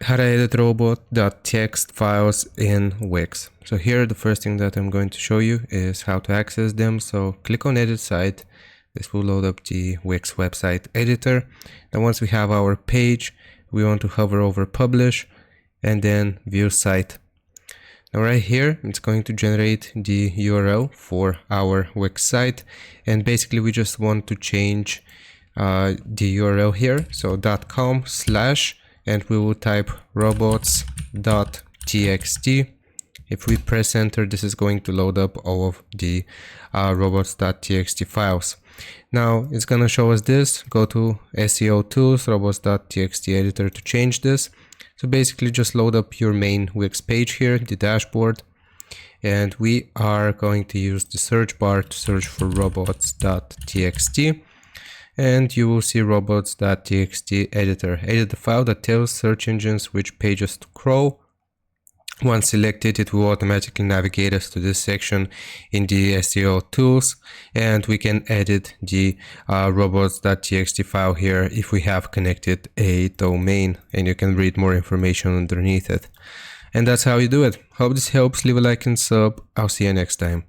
How to edit robot.txt files in Wix. So here the first thing that I'm going to show you is how to access them. So click on edit site. This will load up the Wix website editor. Now once we have our page, we want to hover over publish and then view site. Now right here, it's going to generate the URL for our Wix site. And basically we just want to change the URL here. So .com/ and we will type robots.txt. If we press enter, this is going to load up all of the robots.txt files. Now it's going to show us this. Go to SEO tools, robots.txt editor to change this. So basically just load up your main Wix page here, the dashboard, and we are going to use the search bar to search for robots.txt. And you will see robots.txt editor. Edit the file that tells search engines which pages to crawl. Once selected, it will automatically navigate us to this section in the SEO tools, and we can edit the robots.txt file here if we have connected a domain, and you can read more information underneath it. And that's how you do it. Hope this helps. Leave a like and sub. I'll see you next time.